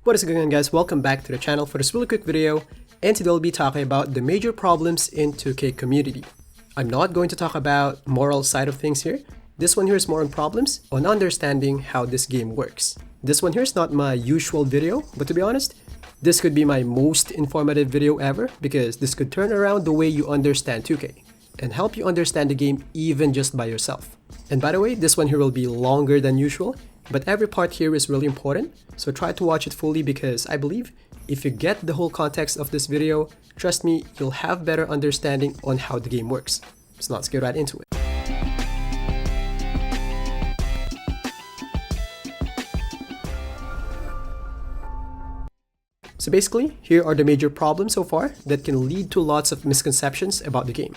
What is going on, guys? Welcome back to the channel for this really quick video, and today I'll be talking about the major problems in 2K community. I'm not going to talk about moral side of things here. This one here is more on problems, on understanding how this game works. This one here is not my usual video, but to be honest, this could be my most informative video ever because this could turn around the way you understand 2K and help you understand the game even just by yourself. And by the way, this one here will be longer than usual, but every part here is really important, so try to watch it fully because I believe if you get the whole context of this video, trust me, you'll have better understanding on how the game works. So let's get right into it. So basically, here are the major problems so far that can lead to lots of misconceptions about the game.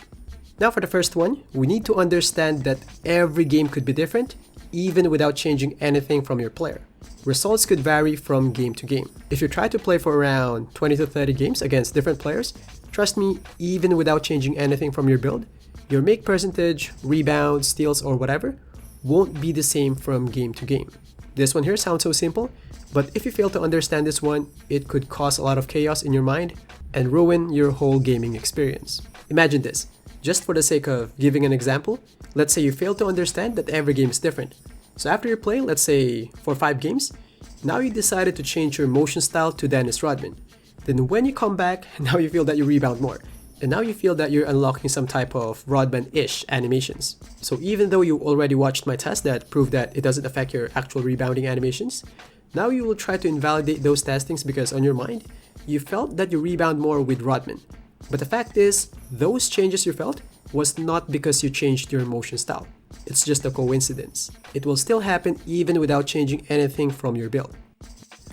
Now for the first one, we need to understand that every game could be different, even without changing anything from your player. Results could vary from game to game. If you try to play for around 20 to 30 games against different players, trust me, even without changing anything from your build, your make percentage, rebounds, steals, or whatever won't be the same from game to game. This one here sounds so simple, but if you fail to understand this one, it could cause a lot of chaos in your mind and ruin your whole gaming experience. Imagine this. Just for the sake of giving an example, let's say you fail to understand that every game is different. So after you play, let's say for 5 games, now you decided to change your motion style to Dennis Rodman. Then when you come back, now you feel that you rebound more. And now you feel that you're unlocking some type of Rodman-ish animations. So even though you already watched my test that proved that it doesn't affect your actual rebounding animations, now you will try to invalidate those testings because on your mind, you felt that you rebound more with Rodman. But the fact is, those changes you felt was not because you changed your motion style. It's just a coincidence. It will still happen even without changing anything from your build.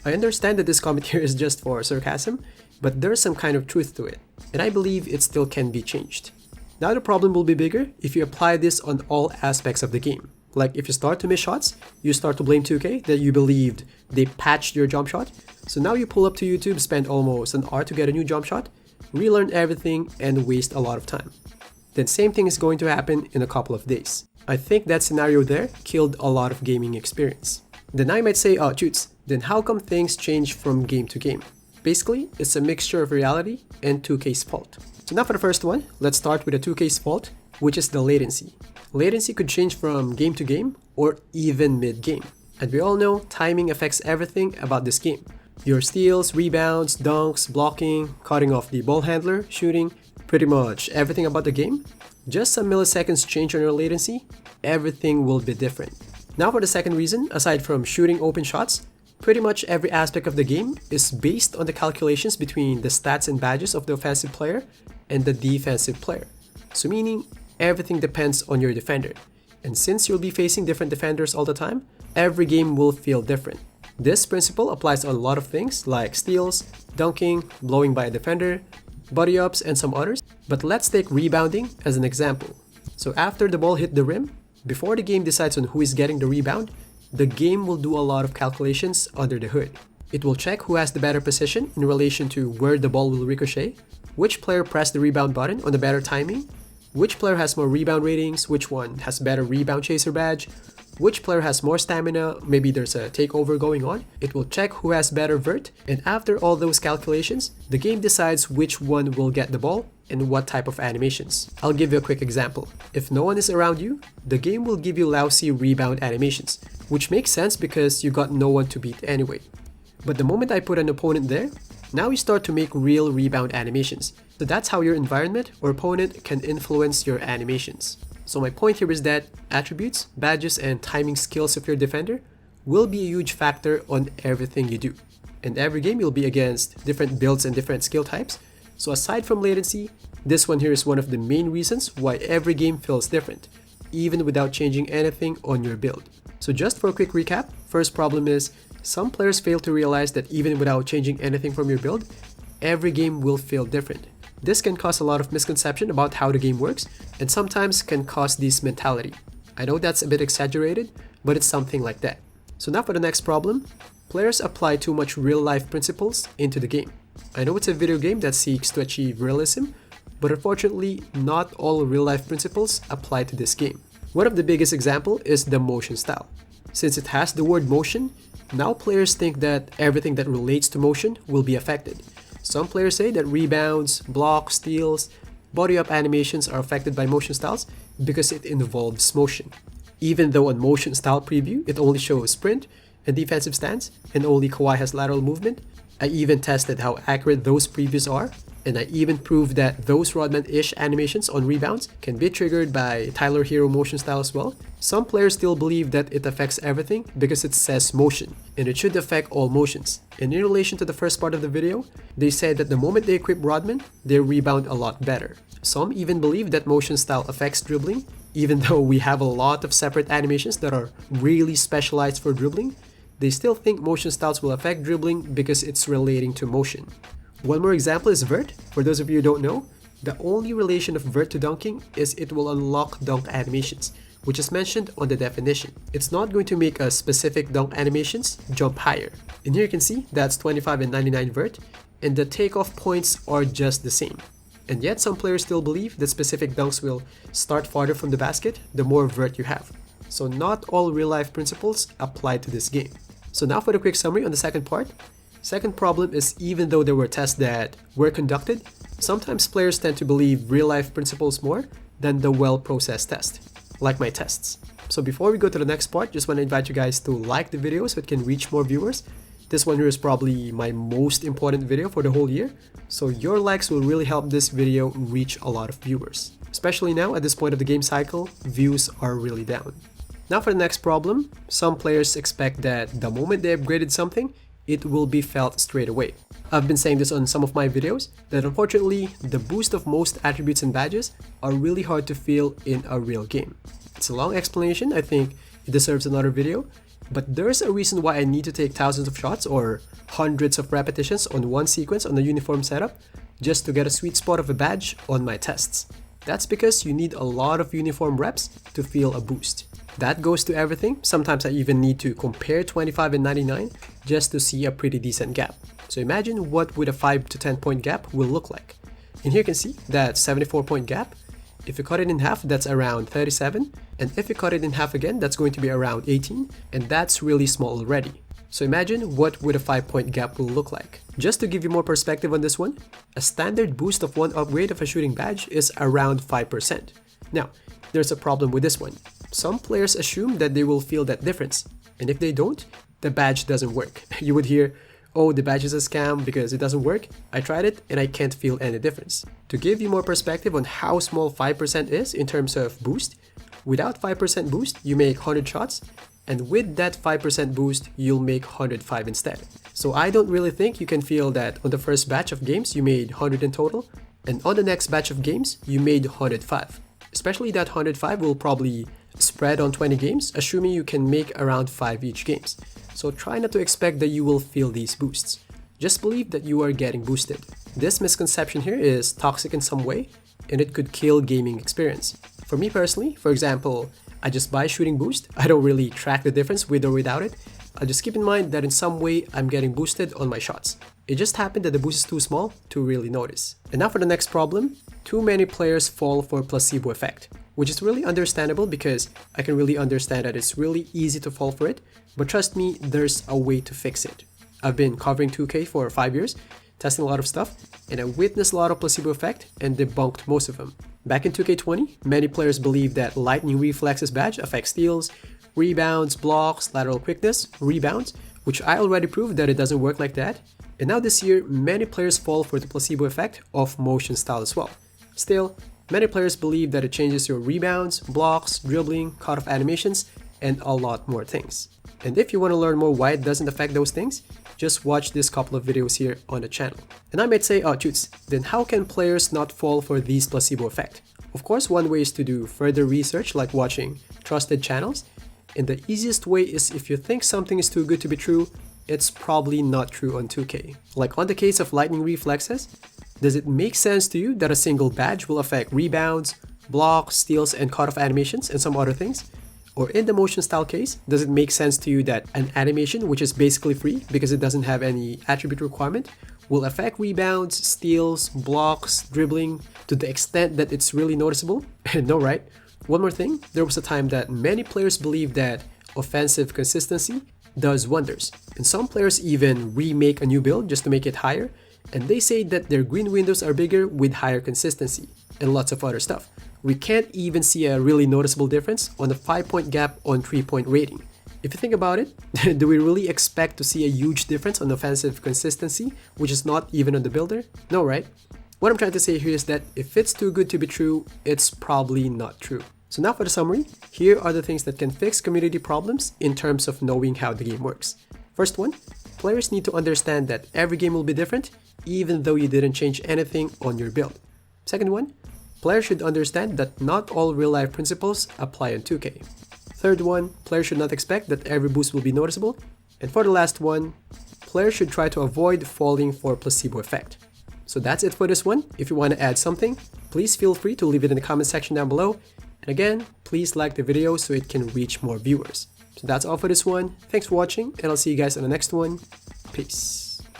I understand that this comment here is just for sarcasm, but there's some kind of truth to it, and I believe it still can be changed. Now the problem will be bigger if you apply this on all aspects of the game. Like if you start to miss shots, you start to blame 2K that you believed they patched your jump shot. So now you pull up to YouTube, spend almost an hour to get a new jump shot, relearn everything, and waste a lot of time. Then same thing is going to happen in a couple of days. I think that scenario there killed a lot of gaming experience. Then I might say, oh shoots, then how come things change from game to game? Basically, it's a mixture of reality and 2K's fault. So now for the first one, let's start with the 2K's fault, which is the latency. Latency could change from game to game or even mid-game. And we all know timing affects everything about this game. Your steals, rebounds, dunks, blocking, cutting off the ball handler, shooting, pretty much everything about the game. Just some milliseconds change on your latency, everything will be different. Now for the second reason, aside from shooting open shots, pretty much every aspect of the game is based on the calculations between the stats and badges of the offensive player and the defensive player. So meaning, everything depends on your defender. And since you'll be facing different defenders all the time, every game will feel different. This principle applies on a lot of things like steals, dunking, blowing by a defender, body ups, and some others. But let's take rebounding as an example. So after the ball hit the rim, before the game decides on who is getting the rebound, the game will do a lot of calculations under the hood. It will check who has the better position in relation to where the ball will ricochet, which player pressed the rebound button on the better timing, which player has more rebound ratings, which one has better rebound chaser badge, which player has more stamina, maybe there's a takeover going on. It will check who has better vert, and after all those calculations, the game decides which one will get the ball and what type of animations. I'll give you a quick example. If no one is around you, the game will give you lousy rebound animations, which makes sense because you got no one to beat anyway. But the moment I put an opponent there, now you start to make real rebound animations. So that's how your environment or opponent can influence your animations. So my point here is that attributes, badges, and timing skills of your defender will be a huge factor on everything you do. And every game you'll be against different builds and different skill types. So aside from latency, this one here is one of the main reasons why every game feels different, even without changing anything on your build. So just for a quick recap, first problem is some players fail to realize that even without changing anything from your build, every game will feel different. This can cause a lot of misconception about how the game works and sometimes can cause this mentality. I know that's a bit exaggerated, but it's something like that. So now for the next problem, players apply too much real-life principles into the game. I know it's a video game that seeks to achieve realism, but unfortunately, not all real-life principles apply to this game. One of the biggest example is the motion style. Since it has the word motion, Now players think that everything that relates to motion will be affected. Some players say that rebounds, blocks, steals, body up animations are affected by motion styles because it involves motion. Even though on motion style preview it only shows sprint and defensive stance and only Kawhi has lateral movement, I even tested how accurate those previews are, and I even proved that those Rodman-ish animations on rebounds can be triggered by Tyler Hero motion style as well. Some players still believe that it affects everything because it says motion, and it should affect all motions. And in relation to the first part of the video, they said that the moment they equip Rodman, they rebound a lot better. Some even believe that motion style affects dribbling, even though we have a lot of separate animations that are really specialized for dribbling. They still think motion styles will affect dribbling because it's relating to motion. One more example is vert. For those of you who don't know, the only relation of vert to dunking is it will unlock dunk animations, which is mentioned on the definition. It's not going to make a specific dunk animations jump higher. And here you can see that's 25 and 99 vert, and the takeoff points are just the same. And yet some players still believe that specific dunks will start farther from the basket the more vert you have. So not all real-life principles apply to this game. So now for the quick summary on the second part. Second problem is, even though there were tests that were conducted, sometimes players tend to believe real-life principles more than the well-processed test, like my tests. So before we go to the next part, just want to invite you guys to like the video so it can reach more viewers. This one here is probably my most important video for the whole year, so your likes will really help this video reach a lot of viewers. Especially now at this point of the game cycle, views are really down. Now for the next problem, some players expect that the moment they upgraded something, it will be felt straight away. I've been saying this on some of my videos, that unfortunately, the boost of most attributes and badges are really hard to feel in a real game. It's a long explanation, I think it deserves another video, but there's a reason why I need to take thousands of shots or hundreds of repetitions on one sequence on a uniform setup just to get a sweet spot of a badge on my tests. That's because you need a lot of uniform reps to feel a boost. That goes to everything. Sometimes I even need to compare 25 and 99 just to see a pretty decent gap. So imagine what would a 5 to 10 point gap will look like. And here you can see that 74 point gap. If you cut it in half, that's around 37. And if you cut it in half again, that's going to be around 18. And that's really small already. So imagine what would a 5 point gap will look like. Just to give you more perspective on this one, a standard boost of one upgrade of a shooting badge is around 5%. Now, there's a problem with this one. Some players assume that they will feel that difference, and if they don't, the badge doesn't work. You would hear, oh, the badge is a scam because it doesn't work. I tried it and I can't feel any difference. To give you more perspective on how small 5% is in terms of boost, without 5% boost, you make 100 shots, and with that 5% boost, you'll make 105 instead. So I don't really think you can feel that on the first batch of games you made 100 in total, and on the next batch of games you made 105. Especially that 105 will probably spread on 20 games, assuming you can make around 5 each games. So try not to expect that you will feel these boosts. Just believe that you are getting boosted. This misconception here is toxic in some way, and it could kill gaming experience. For me personally, for example, I just buy shooting boost. I don't really track the difference with or without it. I just keep in mind that in some way I'm getting boosted on my shots. It just happened that the boost is too small to really notice. And now for the next problem, too many players fall for placebo effect, which is really understandable because I can really understand that it's really easy to fall for it, but trust me, there's a way to fix it. I've been covering 2K for 5 years, testing a lot of stuff, and I witnessed a lot of placebo effect and debunked most of them. Back in 2K20, many players believed that lightning reflexes badge affects steals, rebounds, blocks, lateral quickness, rebounds, which I already proved that it doesn't work like that. And now this year, many players fall for the placebo effect of motion style as well. Still, many players believe that it changes your rebounds, blocks, dribbling, cutoff animations, and a lot more things. And if you want to learn more why it doesn't affect those things, just watch this couple of videos here on the channel. And I might say, oh Toots, then how can players not fall for these placebo effect? Of course, one way is to do further research like watching trusted channels. And the easiest way is if you think something is too good to be true, it's probably not true on 2K. Like on the case of lightning reflexes, does it make sense to you that a single badge will affect rebounds, blocks, steals, and cutoff animations and some other things? Or in the motion style case, does it make sense to you that an animation, which is basically free because it doesn't have any attribute requirement, will affect rebounds, steals, blocks, dribbling to the extent that it's really noticeable? No, right? One more thing, there was a time that many players believed that offensive consistency does wonders. And some players even remake a new build just to make it higher, and they say that their green windows are bigger with higher consistency, and lots of other stuff. We can't even see a really noticeable difference on the 5-point gap on 3-point rating. If you think about it, do we really expect to see a huge difference on offensive consistency, which is not even on the builder? No, right? What I'm trying to say here is that if it's too good to be true, it's probably not true. So now for the summary, here are the things that can fix community problems in terms of knowing how the game works. First one, players need to understand that every game will be different, even though you didn't change anything on your build. Second one, players should understand that not all real-life principles apply in 2K. Third one, players should not expect that every boost will be noticeable. And for the last one, players should try to avoid falling for placebo effect. So that's it for this one. If you want to add something, please feel free to leave it in the comment section down below. And again, please like the video so it can reach more viewers. So that's all for this one. Thanks for watching, and I'll see you guys on the next one. Peace.